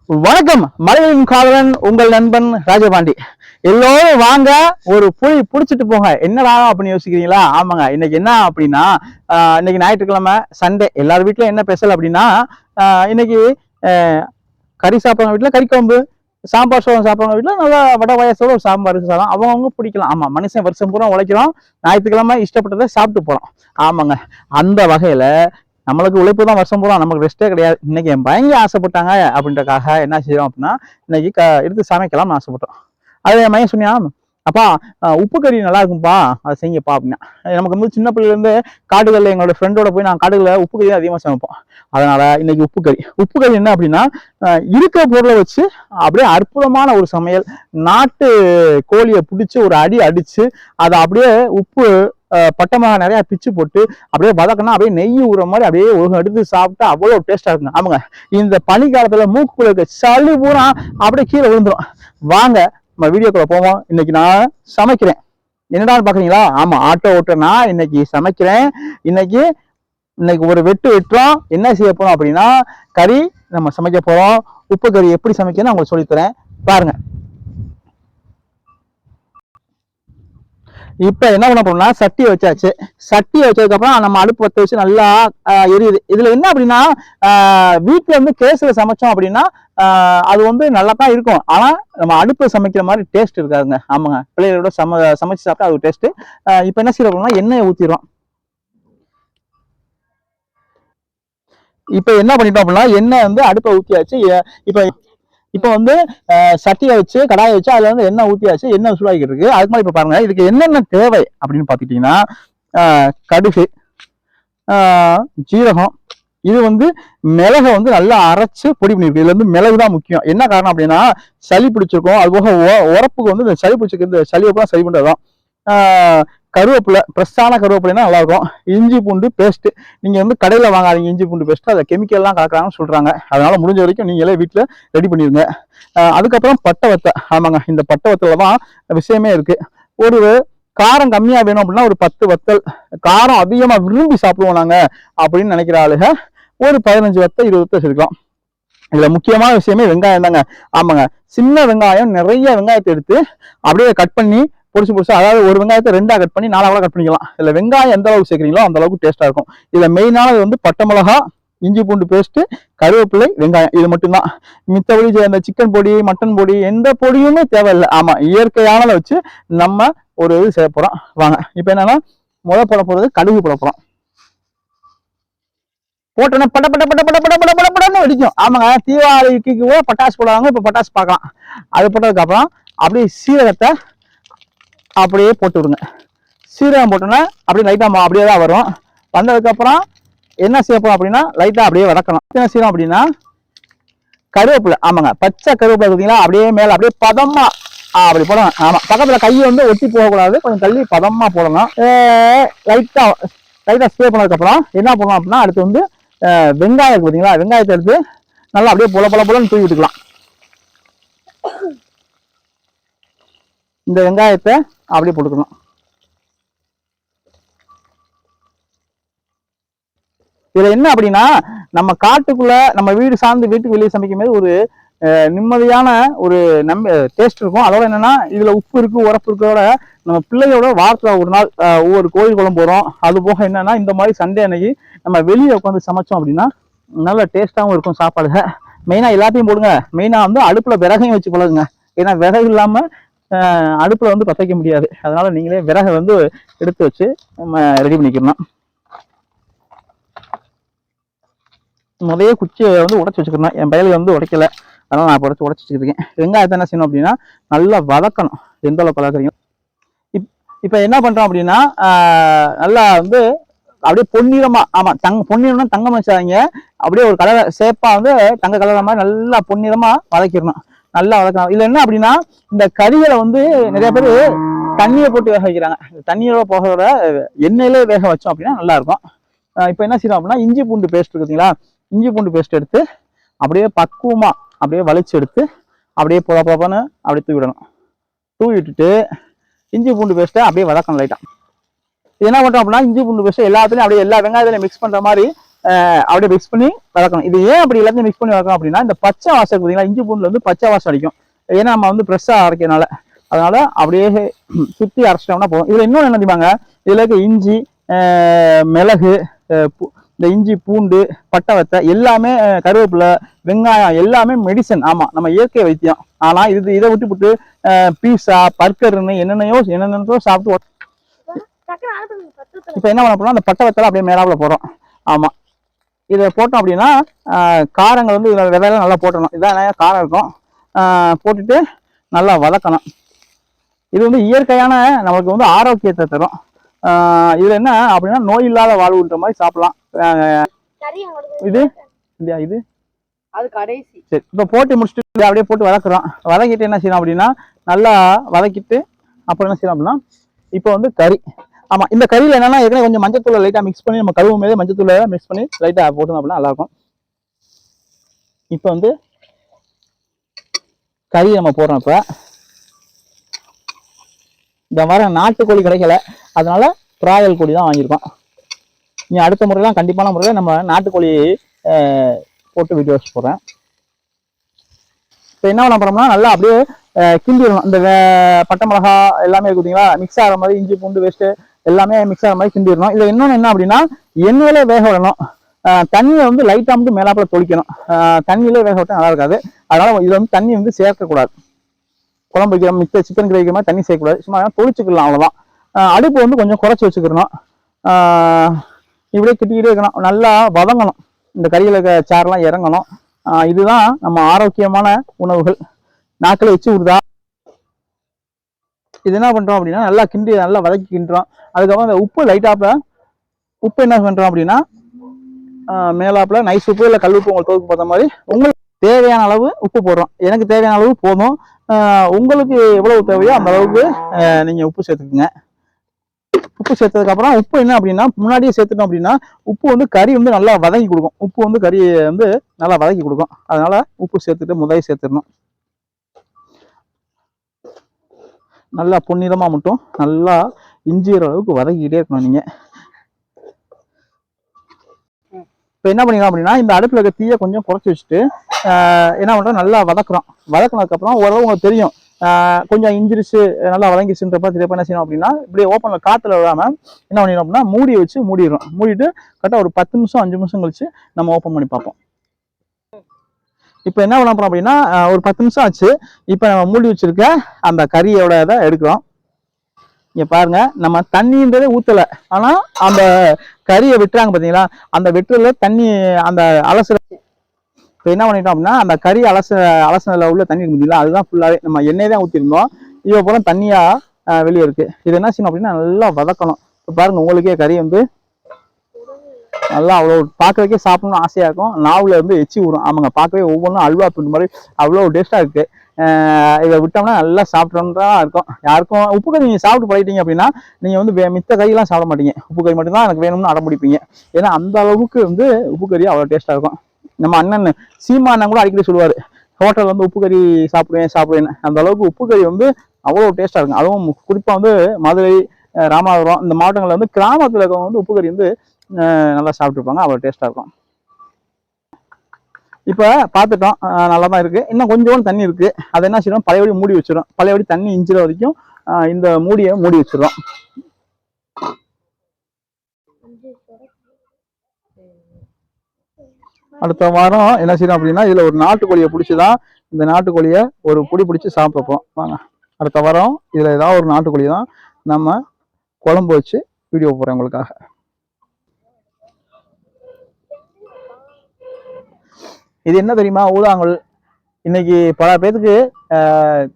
வணக்கம், மலைகளின் காதலன் உங்கள் நண்பன் ராஜபாண்டி. எல்லோரும் வாங்க ஒரு புளி புடிச்சிட்டு போங்க. என்னடா அப்படின்னு யோசிக்கிறீங்களா? ஆமாங்க, இன்னைக்கு என்ன அப்படின்னா, இன்னைக்கு ஞாயிற்றுக்கிழமை சண்டே. எல்லார் வீட்லயும் என்ன ஸ்பெஷல் அப்படின்னா, இன்னைக்கு கறி சாப்பிட்றவங்க வீட்டுல கறி குழம்பு, சாம்பார் சோளம் சாப்பிட்றவங்க வீட்டுல நல்லா வடை பாயாசத்தோட ஒரு சாம்பார் சாதம். அவங்க பிடிக்கலாம். ஆமா, மனுஷன் வருஷம் பூரா உழைக்கிறோம், ஞாயிற்றுக்கிழமை இஷ்டப்பட்டதை சாப்பிட்டு போறோம். ஆமாங்க, அந்த வகையில நம்மளுக்கு உழைப்பு தான் வருஷம் பூரா, நமக்கு ரெஸ்டே கிடையாது. இன்னைக்கு என் பையங்க ஆசைப்பட்டாங்க அப்படின்றக்காக என்ன செய்யறோம் அப்படின்னா, இன்னைக்கு எடுத்து சமைக்கலாம்னு ஆசைப்பட்டோம். அது என் பையன் சொன்னியா, அப்பா உப்பு கறி நல்லா இருக்கும்பா, அதை செய்யப்பா அப்படின்னா. நமக்கு வந்து சின்ன பிள்ளைல இருந்து காடுகளில் எங்களோட ஃப்ரெண்டோட போய் நான் காடுகளில் உப்பு கறி அதிகமாக சமைப்போம். அதனால இன்னைக்கு உப்பு கறி என்ன அப்படின்னா, இருக்கிற பொருளை வச்சு அப்படியே அற்புதமான ஒரு சமையல். நாட்டு கோழியை பிடிச்சி ஒரு அடி அடிச்சு அதை அப்படியே உப்பு பட்டமாக நிறைய பிச்சு போட்டு அப்படியே வதக்கணும், அப்படியே நெய் ஊற மாதிரி அப்படியே ஒரு எடுத்து சாப்பிட்டா அவ்வளோ டேஸ்டா இருக்குங்க. ஆமாங்க, இந்த பனிக்காலத்துல மூக்குக்குள்ள இருக்க சளி பூரா அப்படியே கீழே விழுந்துடும். வாங்க நம்ம வீடியோக்குள்ள போவோம். இன்னைக்கு நான் சமைக்கிறேன். என்னடான்னு பாக்குறீங்களா? ஆமா, ஆட்டோ ஓட்டுறேன்னா இன்னைக்கு சமைக்கிறேன். இன்னைக்கு ஒரு வெட்டுறோம். என்ன செய்ய போறோம் அப்படின்னா, கறி நம்ம சமைக்க போறோம். உப்பு கறி எப்படி சமைக்கணும்னு உங்களுக்கு சொல்லித்தரேன், பாருங்க. இப்ப என்ன பண்ண போறோம்னா, சட்டியை வச்சாச்சு. சட்டியை வச்சதுக்கு அப்புறம் நம்ம அடுப்பு பற்ற வச்சு நல்லா எரியுது. இதுல என்ன அப்படின்னா, வீட்டுல வந்து கேஸ்ல சமைச்சோம் அப்படின்னா அது வந்து நல்லா தான் இருக்கும். ஆனா நம்ம அடுப்புல சமைக்கிற மாதிரி டேஸ்ட் இருக்காதுங்க. ஆமாங்க, பிள்ளைகளோட சமைச்சு சாப்பிட்டா அது டேஸ்ட். இப்ப என்ன செய்யறோம்னா, எண்ணெயை ஊத்திடுறோம். இப்ப என்ன பண்ணிட்டோம் அப்படின்னா, எண்ணெய் வந்து அடுப்பை ஊத்தியாச்சு. இப்ப வந்து சட்டியை வச்சு கடாயை வச்சு அதுல வந்து எண்ணெய் ஊத்தியாச்சு. எண்ணெய் சூடாகிட்டு இருக்கு. அதுக்கு மாதிரி இப்ப பாருங்க, இதுக்கு என்னென்ன தேவை அப்படின்னு பாத்துக்கிட்டீங்கன்னா, கடுகு, ஜீரகம், இது வந்து மிளகை வந்து நல்லா அரைச்சு பொடி பண்ணிருக்கு. இதுல வந்து மிளகு தான் முக்கியம். என்ன காரணம் அப்படின்னா, சளி பிடிச்சிருக்கும். அது போக உரப்புக்கு வந்து இந்த சளி பிடிச்சிருக்கு, இந்த சளியை கூட சரி பண்றதுதான். கருவேப்பிலை, ஃப்ரெஷ்ஷான கருவேப்பிலைன்னா நல்லா இருக்கும். இஞ்சி பூண்டு பேஸ்ட், நீங்க வந்து கடையில வாங்காதீங்க இஞ்சி பூண்டு பேஸ்ட், அதை கெமிக்கல்லாம் கலக்குறாங்கன்னு சொல்றாங்க. அதனால முடிஞ்ச வரைக்கும் நீங்களே வீட்டுல ரெடி பண்ணிருங்க. அதுக்கப்புறம் பட்டை வத்தை. ஆமாங்க, இந்த பட்டை வத்தல தான் விஷயமே இருக்கு. ஒரு காரம் கம்மியா வேணும் அப்படின்னா ஒரு 10 வத்தல், காரம் அதிகமா விரும்பி சாப்பிடுவோம் நாங்க அப்படின்னு நினைக்கிற ஆளுங்க ஒரு 15 வத்தை 20 வத்தை சேர்க்கலாம். இதுல முக்கியமான விஷயமே வெங்காயம் தாங்க. ஆமாங்க, சின்ன வெங்காயம், நிறைய வெங்காயத்தை எடுத்து அப்படியே கட் பண்ணி பொடிசு, அதாவது ஒரு வெங்காயத்தை 2ஆ கட் பண்ணி 4ஆ கூட கட் பண்ணிக்கலாம். இதுல வெங்காயம் எந்த அளவுக்கு சேர்க்குறீங்களோ அந்த அளவுக்கு டேஸ்டா இருக்கும். இதுல மெயினானது வந்து பட்டை மிளகா, இஞ்சி பூண்டு பேஸ்ட், கருவேப்பிலை, வெங்காயம், இது மட்டும்தான். மித்தபடி அந்த சிக்கன் பொடி, மட்டன் பொடி எந்த பொடியுமே தேவையில்லை. ஆமா, இயற்கையானதை வச்சு நம்ம ஒரு இது செய்ய போறோம். வாங்க, இப்ப என்னன்னா, போட போறது கடுகு போட போறோம். போட்டோன்னா பட பட பட பட பட பட பட படன்னு வெடிக்கும். ஆமாங்க, தீபாவளிக்கு கூட பட்டாசு போடுவாங்க. இப்ப பட்டாசு பார்க்கலாம். அது போட்டதுக்கு அப்புறம் அப்படியே சீரகத்தை அப்படியே போட்டு விடுங்க. சீரகம் போட்டோன்னா அப்படியே லைட்டா அப்படியே தான் வரும். வந்ததுக்கு அப்புறம் என்ன செய்யப்போம் அப்படின்னா, லைட்டா அப்படியே வதக்கணும். என்ன செய்யணும் அப்படின்னா, கருவேப்பிலை. ஆமாங்க, பச்சை கருவேப்பிலை பார்த்தீங்களா, அப்படியே மேல அப்படியே பதமா அப்படி போடணும். ஆமா, பக்கத்துல கையை வந்து ஒட்டி போகக்கூடாது, கொஞ்சம் தள்ளி பதமா போடணும். லைட்டா ஸ்ப்ரே பண்ணதுக்கு அப்புறம் என்ன பண்ணணும் அப்படின்னா, அடுத்து வந்து வெங்காயம் பார்த்தீங்களா, வெங்காயத்தை எடுத்து நல்லா அப்படியே பொல தூவி விட்டுக்கலாம். இந்த வெங்காயத்தை அப்படியே போட்டுக்கணும். இதுல என்ன அப்படின்னா, நம்ம காட்டுக்குள்ள நம்ம வீடு சார்ந்து வீட்டுக்கு வெளியே சமைக்கும் போது ஒரு நிம்மதியான ஒரு டேஸ்ட் இருக்கும். அதோட என்னன்னா, இதுல உப்பு இருக்கு, உரப்பு இருக்கோட நம்ம பிள்ளையோட வாரத்துல ஒரு நாள் ஒவ்வொரு கோயில் குளம் போறோம். அது போக என்னன்னா, இந்த மாதிரி சண்டே அன்னைக்கு நம்ம வெளியே உட்காந்து சமைச்சோம் அப்படின்னா நல்ல டேஸ்டாகவும் இருக்கும் சாப்பாடுங்க. மெயினா எல்லாத்தையும் போடுங்க. மெயினா வந்து அடுப்புல விறகையும் வச்சு பழகுங்க. ஏன்னா விறகு இல்லாம அடுப்புல வந்து பற்ற வைக்க முடியாது. அதனால நீங்களே விறகை வந்து எடுத்து வச்சு நம்ம ரெடி பண்ணிக்கணும். முதல்ல குச்சியை வந்து உடச்சி வச்சுக்கணும். என் பையலுக்கு வந்து உடைக்கல, அதனால நான் உடச்சி வச்சுருக்கேன். வெங்காயத்தை என்ன செய்யணும் அப்படின்னா, நல்லா வதக்கணும். எந்த அளவுக்கு வதக்குறீங்க. இப்ப என்ன பண்றோம் அப்படின்னா, நல்லா வந்து அப்படியே பொன்னிறமா, ஆமா பொன்னிறம்னா தங்கம் வச்சாங்க, அப்படியே ஒரு கலர் சேப்பா வந்து தங்க கலர் மாதிரி நல்லா பொன்னிறமா வதக்கிடணும். நல்லா வதக்கணும். இதுல என்ன அப்படின்னா இந்த கறிகளை வந்து நிறைய பேர் தண்ணியை போட்டு வேக வைக்கிறாங்க. தண்ணியோட போகிறத எண்ணெயிலே வேக வச்சோம் அப்படின்னா நல்லா இருக்கும். இப்போ என்ன செய்யணும் அப்படின்னா இஞ்சி பூண்டு பேஸ்ட் இருக்குங்களா, இஞ்சி பூண்டு பேஸ்ட் எடுத்து அப்படியே பக்குவமா அப்படியே வலிச்சு எடுத்து அப்படியே புதப்பன்னு அப்படியே தூவி விடணும். தூவி விட்டுட்டு இஞ்சி பூண்டு பேஸ்ட்டை அப்படியே வதக்கணும் லைட்டா. இது என்ன பண்றோம் அப்படின்னா இஞ்சி பூண்டு பேஸ்ட் எல்லாத்துலயும் அப்படியே எல்லா வெங்காயத்திலையும் மிக்ஸ் பண்ற மாதிரி அப்படியே மிக்ஸ் பண்ணி வளர்க்கணும். இது ஏன் அப்படி எல்லாத்தையும் மிக்ஸ் பண்ணி வளர்க்கணும் அப்படின்னா இந்த பச்சை வாசம் பார்த்தீங்களா, இஞ்சி பூண்டுல வந்து பச்சை வாசம் அடிக்கும். ஏன்னா நம்ம வந்து ஃப்ரெஷ்ஷாக அரைக்கிறதுனால அதனால அப்படியே சுற்றி அரைச்சிட்டோம்னா போதும். இதுல இன்னொன்று என்ன தெரியுமாங்க, இதுல இருக்க இஞ்சி மிளகு இந்த இஞ்சி பூண்டு பட்டை வத்தை எல்லாமே கருவேப்பிலை வெங்காயம் எல்லாமே மெடிசன். ஆமா நம்ம இயற்கை வைத்தியம். ஆனா இதை விட்டு பீஸா பர்கர்னு என்னென்னோ சாப்பிட்டு இப்ப என்ன பண்ண போறோம், அந்த பட்டை வத்தலை அப்படியே மேலாப்புல போறோம். ஆமா இதை போட்டோம் அப்படின்னா காரங்கள் வந்து விதையெல்லாம் நல்லா போட்டணும். இதான் நிறைய காரம் இருக்கும். போட்டுட்டு நல்லா வதக்கணும். இது வந்து இயற்கையான நமக்கு வந்து ஆரோக்கியத்தை தரும். இதுல என்ன அப்படின்னா நோய் இல்லாத வாழ்வுன்ற மாதிரி சாப்பிடலாம். இது இல்லையா, இது அது கடைசி. சரி இப்போ போட்டு முடிச்சுட்டு அப்படியே போட்டு வதக்குறோம். வதக்கிட்டு என்ன செய்யணும் அப்படின்னா நல்லா வதக்கிட்டு அப்புறம் என்ன செய்யணும் அப்படின்னா இப்போ வந்து கறி. ஆமா இந்த கறியில என்னன்னா ஏற்கனவே கொஞ்சம் மஞ்சத்தூளை லைட்டா மிக்ஸ் பண்ணி நம்ம கழுவும் போதே மஞ்சத்தூளை மிக்ஸ் பண்ணி லைட்டா போட்டோம் அப்படின்னா நல்லா இருக்கும். இப்போ வந்து கறி நம்ம போடுறோம். இப்போ இந்த மாதிரி நாட்டுக்கோழி கிடைக்கல, அதனால பிராயல் கோழி தான் வாங்கியிருக்கோம். நீ அடுத்த முறைலாம் கண்டிப்பான முறையில் நம்ம நாட்டுக்கோழி போட்டு வீடியோஸ் போடுறேன். இப்போ என்ன பண்ண போறோம்னா நல்லா அப்படியே கிண்டிடணும். இந்த பட்டை மிளகா எல்லாமே இருக்குதுங்களா மிக்ஸ் ஆகிற மாதிரி இஞ்சி பூண்டு வேஸ்ட்டு எல்லாமே மிக்ஸ் ஆகிற மாதிரி கிண்டிடணும். இதில் இன்னொன்று என்ன அப்படின்னா எண்ணெயிலே வேக விடணும். தண்ணியை வந்து லைட்டாக மட்டும் மேலாப்புல தொளிக்கணும். தண்ணியிலே வேக விட்டா நல்லா இருக்காது. அதனால இதில் வந்து தண்ணி வந்து சேர்க்கக்கூடாது. குழம்பு வைக்கிற மிக்சர் சிக்கன் கிரேவி மாதிரி தண்ணி சேர்க்கக்கூடாது. சும்மா தொளிச்சுக்கலாம் அவ்வளோதான். அடுப்பு வந்து கொஞ்சம் குறைச்சி வச்சுக்கிறணும். இப்படியே கிட்டிக்கிட்டே இருக்கணும். நல்லா வதங்கணும். இந்த கறியில் இருக்க சாரெல்லாம் இறங்கணும். இதுதான் நம்ம ஆரோக்கியமான உணவுகள். நாக்கில் வச்சு விடுதா. இது என்ன பண்றோம் அப்படின்னா நல்லா கிண்டி நல்லா வதக்கி கிண்டுறோம். அதுக்கப்புறம் இந்த உப்பு லைட்டாப்ல உப்பு என்ன பண்றோம் அப்படின்னா மேலாப்புல நைஸ் உப்பு இல்லை கல் உப்பு உங்களுக்கு தோக்கு பார்த்த மாதிரி உங்களுக்கு தேவையான அளவு உப்பு போடுறோம். எனக்கு தேவையான அளவு போதும். உங்களுக்கு எவ்வளவு தேவையோ அந்த அளவுக்கு நீங்க உப்பு சேர்த்துக்குங்க. உப்பு சேர்த்ததுக்கு அப்புறம் உப்பு என்ன அப்படின்னா முன்னாடியே சேர்த்துட்டோம் அப்படின்னா உப்பு வந்து கறி வந்து நல்லா வதக்கி கொடுக்கும். உப்பு வந்து கறியை வந்து நல்லா வதக்கி கொடுக்கும். அதனால உப்பு சேர்த்துட்டு முதல்ல சேர்த்துடணும். நல்லா பொன்னிறமா மட்டும் நல்லா இஞ்சிற அளவுக்கு வதக்கிக்கிட்டே இருக்கணும் நீங்க. இப்போ என்ன பண்ணிக்கலாம் அப்படின்னா இந்த அடுப்புல இருக்க தீயை கொஞ்சம் குறைச்சி வச்சுட்டு என்ன பண்றோம் நல்லா வதக்குறோம். வதக்கினதுக்கு அப்புறம் ஓரளவு உங்களுக்கு தெரியும் கொஞ்சம் இஞ்சிரிச்சு நல்லா வதங்கிச்சுன்றப்ப திருப்ப என்ன செய்யணும் அப்படின்னா இப்படியே ஓப்பன்ல காத்துல விடாம என்ன பண்ணிடும் அப்படின்னா மூடியை வச்சு மூடிடுறோம். மூடிட்டு கரெக்டாக ஒரு 10 நிமிஷம் 5 நிமிஷம் கழிச்சு நம்ம ஓப்பன் பண்ணி பார்ப்போம். இப்போ என்ன பண்ண போறோம் அப்படின்னா ஒரு 10 நிமிஷம் ஆச்சு. இப்போ நம்ம மூடி வச்சிருக்க அந்த கறியோட இதை எடுக்கிறோம். இங்க பாருங்க நம்ம தண்ணின்றதே ஊத்தல, ஆனா அந்த கறியை வெட்டுறாங்க பாத்தீங்களா, அந்த வெட்டுறதுல தண்ணி அந்த அலசுற. இப்போ என்ன பண்ணிட்டோம் அப்படின்னா அந்த கறி அலசனல உள்ள தண்ணி பார்த்தீங்களா அதுதான் ஃபுல்லாவே நம்ம எண்ணெய் தான் ஊற்றிருந்தோம். இப்போ போல தண்ணியா வெளியே இருக்கு. இது என்ன செய்யணும் அப்படின்னா நல்லா வதக்கணும். இப்போ பாருங்க உங்களுக்கே கறி வந்து நல்லா அவ்வளோ பார்க்கறதுக்கே சாப்பிடணும்னு ஆசையா இருக்கும். நாவில் வந்து எச்சி விடும். ஆமாங்க பார்க்கவே ஒவ்வொன்றும் அல்வா பின் மாதிரி அவ்வளோ டேஸ்டா இருக்கு. இதை விட்டோம்னா நல்லா சாப்பிட்டோம்னா இருக்கும். யாருக்கும் உப்பு கறி நீங்கள் சாப்பிட்டு பழகிட்டீங்க அப்படின்னா நீங்கள் வந்து மித்த கறியெல்லாம் சாப்பிட மாட்டீங்க. உப்பு கறி மட்டும்தான் எனக்கு வேணும்னு அடம் பிடிப்பீங்க. ஏன்னா அந்த அளவுக்கு வந்து உப்பு கறி அவ்வளோ டேஸ்டா இருக்கும். நம்ம அண்ணன் சீமானன் கூட அடிக்கடி சொல்லுவார் ஹோட்டல் வந்து உப்பு கறி சாப்பிடுவேன். அந்த அளவுக்கு உப்பு கறி வந்து அவ்வளோ டேஸ்டா இருக்கும். அதுவும் குறிப்பாக வந்து மதுரை ராமநாதபுரம் இந்த மாவட்டங்களில் வந்து கிராமத்தில் இருக்கவங்க வந்து உப்பு கறி வந்து நல்லா சாப்பிட்டுருப்பாங்க. அவ்வளோ டேஸ்டா இருக்கும். இப்போ பார்த்துட்டோம் நல்லா தான் இருக்கு. இன்னும் கொஞ்சோண்டு தண்ணி இருக்கு. அதை என்ன செய்யணும் பழையபடி மூடி வச்சிடும். பழையபடி தண்ணி இஞ்சிற வரைக்கும் இந்த மூடியை மூடி வச்சிடும். அடுத்த வாரம் என்ன செய்யணும் அப்படின்னா இதுல ஒரு நாட்டுக்கோழியை பிடிச்சிதான் இந்த நாட்டுக்கோழியை ஒரு புடி பிடிச்சி சாப்பிட்றோம். வாங்க அடுத்த வாரம் இதுல ஏதாவது ஒரு நாட்டுக்கோழி தான் நம்ம குழம்பு வச்சு வீடியோ போறேன் உங்களுக்காக. இது என்ன தெரியுமா ஊதாங்கல். இன்னைக்கு பல பேருக்கு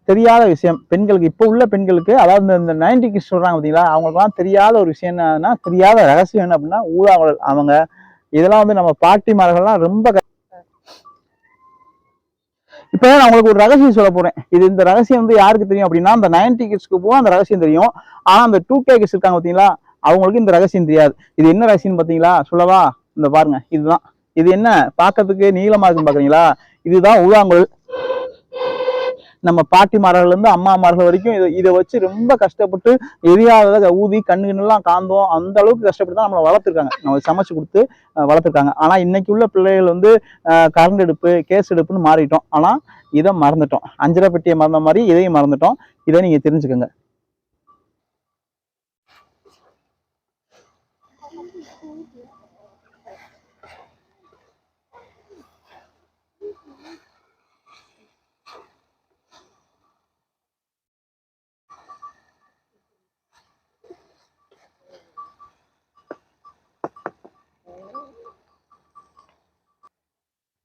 தெரியாத விஷயம். பெண்களுக்கு இப்போ உள்ள பெண்களுக்கு அதாவது இந்த 90 கிட்ஸ் சொல்றாங்க பார்த்தீங்களா அவங்களுக்குலாம் தெரியாத ஒரு விஷயம் என்னன்னா தெரியாத ரகசியம் என்ன அப்படின்னா ஊதாங்கல். அவங்க இதெல்லாம் வந்து நம்ம பாட்டிமார்கள்லாம் ரொம்ப இப்ப நான் உங்களுக்கு ஒரு ரகசியம் சொல்ல போறேன். இந்த ரகசியம் வந்து யாருக்கு தெரியும் அப்படின்னா, அந்த 90 கிட்ஸ்க்கு போக அந்த ரகசியம் தெரியும். ஆனா அந்த 2K கிட்ஸ் இருக்காங்க பாத்தீங்களா, அவங்களுக்கு இந்த ரகசியம் தெரியாது. இது என்ன ரகசியம் பாத்தீங்களா, சொல்லவா? இந்த பாருங்க, இதுதான். இது என்ன பாக்கிறதுக்கு நீளமா இருக்குன்னு பாக்குறீங்களா? இதுதான் ஊதாங்குழல். நம்ம பாட்டிமார்கள் இருந்து அம்மாமார்கள் வரைக்கும் இதை வச்சு ரொம்ப கஷ்டப்பட்டு எரியாத ஊதி கண்ணுலாம் காந்தோம் அந்த அளவுக்கு கஷ்டப்பட்டு தான் நம்மளை வளர்த்துருக்காங்க, நம்ம சமைச்சு கொடுத்து வளர்த்துருக்காங்க. ஆனா இன்னைக்கு உள்ள பிள்ளைகள் வந்து கரண்ட் அடுப்பு கேஸ் அடுப்புன்னு மாறிட்டோம். ஆனா இதை மறந்துட்டோம். அஞ்சரை பெட்டியை மறந்த மாதிரி இதையும் மறந்துட்டோம். இதை நீங்க தெரிஞ்சுக்கோங்க.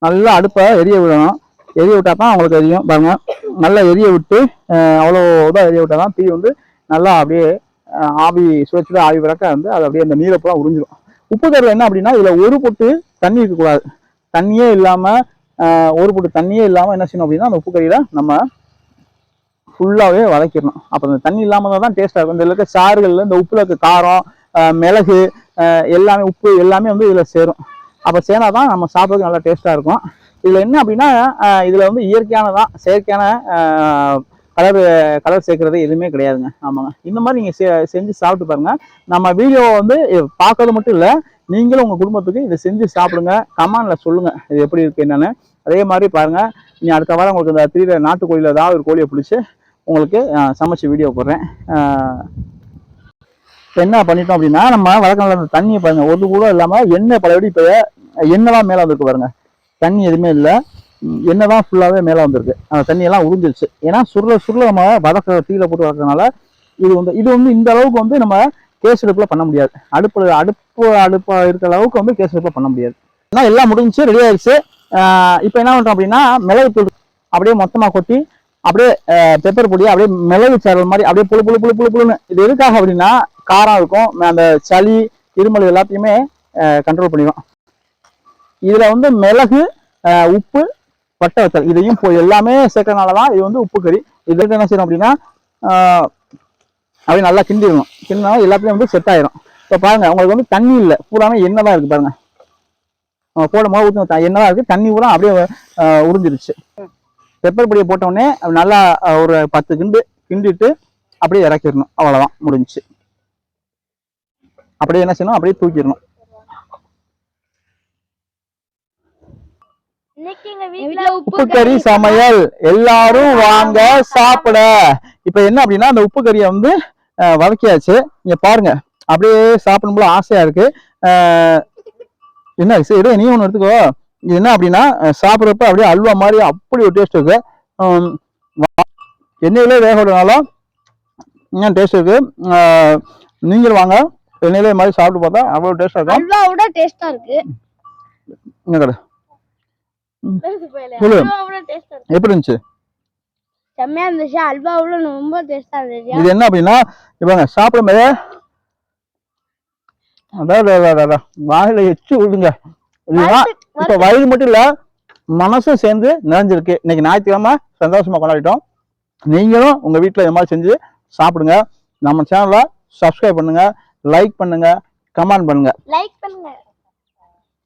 நல்லா அடுப்பை எரிய விடணும். எரிய விட்டா தான் அவங்களுக்கு தெரியும். பாருங்க, நல்லா எரிய விட்டு அவ்வளோ இதாக எரிய விட்டா தான் தீ வந்து நல்லா அப்படியே ஆவி சுழற்சி ஆவி விளக்க வந்து அது அப்படியே அந்த நீரப்பெல்லாம் உறிஞ்சிடும். உப்பு கறியில் என்ன அப்படின்னா, இதில் ஒரு பொட்டு தண்ணி இருக்கக்கூடாது. தண்ணியே இல்லாமல் ஒரு பொட்டு தண்ணியே இல்லாமல் என்ன செய்யணும் அப்படின்னா, அந்த உப்பு கறியில் நம்ம ஃபுல்லாகவே வதக்கிடணும். அப்போ அந்த தண்ணி இல்லாமல் தான் டேஸ்ட்டாக இருக்கும். இதில் இருக்க சாறுகளில் இந்த உப்பில் இருக்க காரம், மிளகு, எல்லாமே உப்பு எல்லாமே வந்து இதில் சேரும். அப்போ சேர்ந்தாதான் நம்ம சாப்பிட்றதுக்கு நல்லா டேஸ்ட்டாக இருக்கும். இதில் என்ன அப்படின்னா, இதில் வந்து இயற்கையானதான், செயற்கையான கலர் சேர்க்கறது எதுவுமே கிடையாதுங்க. ஆமாங்க, இந்த மாதிரி நீங்கள் செஞ்சு சாப்பிட்டு பாருங்க. நம்ம வீடியோவை வந்து பார்க்கறது மட்டும் இல்லை, நீங்களும் உங்கள் குடும்பத்துக்கு இதை செஞ்சு சாப்பிடுங்க. கமெண்ட்ல சொல்லுங்க இது எப்படி இருக்கு என்னன்னு. அதே மாதிரி பாருங்க, இனி அடுத்த வாரம் உங்களுக்கு இந்த திரியிற நாட்டுக்கோழியில் ஏதாவது ஒரு கோழியை பிடிச்சி உங்களுக்கு சமைச்சு வீடியோ போடுறேன். என்ன பண்ணிட்டோம் அப்படின்னா, நம்ம வழக்கம் அந்த தண்ணியை பாருங்க, ஒரு கூட இல்லாமல் எண்ணெய் பழையபடி இப்போ எண்ணெய்லாம் மேலே வந்துருக்கு பாருங்க. தண்ணி எதுவுமே இல்லை, எண்ணெய் தான் ஃபுல்லாகவே மேலே வந்திருக்கு. அந்த தண்ணியெல்லாம் உறிஞ்சிருச்சு. ஏன்னா சுருள நம்ம வதக்க தீயில போட்டு வதக்கிறதுனால இது வந்து இந்த அளவுக்கு வந்து நம்ம கேஸ் அடுப்பில் பண்ண முடியாது. அடுப்பா இருக்கிற அளவுக்கு வந்து கேஸ் அடுப்பில் பண்ண முடியாது. ஏன்னா எல்லாம் முடிஞ்சிச்சு, ரெடி ஆயிடுச்சு. இப்போ என்ன பண்ணுறோம் அப்படின்னா, மிளகு தூள் அப்படியே மொத்தமாக கொட்டி அப்படியே பெப்பர் பொடி அப்படியே மிளகு சாரல் மாதிரி அப்படியே புழுன்னு. இது எதுக்காக அப்படின்னா, காரம் இருக்கும், அந்த சளி இருமல் எல்லாத்தையுமே கண்ட்ரோல் பண்ணிடும். இதுல வந்து மிளகு, உப்பு, பட்டை வத்தல் இதையும் எல்லாமே சேர்க்கறதுனாலதான் இது வந்து உப்பு கறி. இதுக்கு என்ன செய்யணும் அப்படின்னா, அப்படியே நல்லா கிண்டிடணும். கிண்டினாலும் எல்லாத்துலயும் வந்து செட் ஆயிரும். இப்போ பாருங்க, உங்களுக்கு வந்து தண்ணி இல்லை, பூராமே எண்ணெய் தான் இருக்கு பாருங்க. போடும் போது ஊற்று எண்ணெய் தான் இருக்கு, தண்ணி பூரா அப்படியே உறிஞ்சிருச்சு. பெப்பர் பொடியை போட்ட உடனே நல்லா ஒரு 10 கிண்டிட்டு அப்படியே இறக்கிடணும். அவ்வளவுதான், முடிஞ்சிச்சு. அப்படியே என்ன செய்யணும், அப்படியே தூக்கிடணும். உப்பு கறி சமையல் எல்லாரும் வாங்க சாப்பிட. இப்ப என்ன அப்படின்னா, அந்த உப்பு கறியை வந்து வதக்கியாச்சு. நீங்க பாருங்க, அப்படியே சாப்பிடும் போல ஆசையா இருக்கு. என்ன சரி, நீ ஒண்ணு எடுத்துக்கோ. இது என்ன அப்படின்னா, சாப்பிட்றப்ப அப்படியே அல்வா மாதிரி அப்படி ஒரு டேஸ்ட் இருக்கு. எண்ணெயிலே வேக விடனாலும் டேஸ்ட் இருக்கு. நீங்களும் வாங்க, எண்ணெயிலே மாதிரி சாப்பிட்டு பார்த்தா அவ்வளவு டேஸ்டா இருக்கும். அல்வாவோட டேஸ்டா இருக்கு. என்ன கடை எப்படி இருந்துச்சு? செம்மையா இருந்துச்சு. அல்வாவோட ரொம்ப டேஸ்டா இருந்துச்சு. இது என்ன அப்படின்னா, இவங்க சாப்பிடும் போதே அதான் வாயில எச்சு விடுங்க. இப்ப வயிறு மட்டும் இல்ல, மனசும் சேர்ந்து நிறைஞ்சிருக்கு. இன்னைக்கு ஞாயிற்றுக்கிழமை சந்தோஷமா கொண்டாடிட்டோம். நீங்களும் உங்க வீட்டுல இது மாதிரி செஞ்சு சாப்பிடுங்க. நம்ம சேனலை சப்ஸ்கிரைப் பண்ணுங்க, லைக் பண்ணுங்க, கமெண்ட் பண்ணுங்க.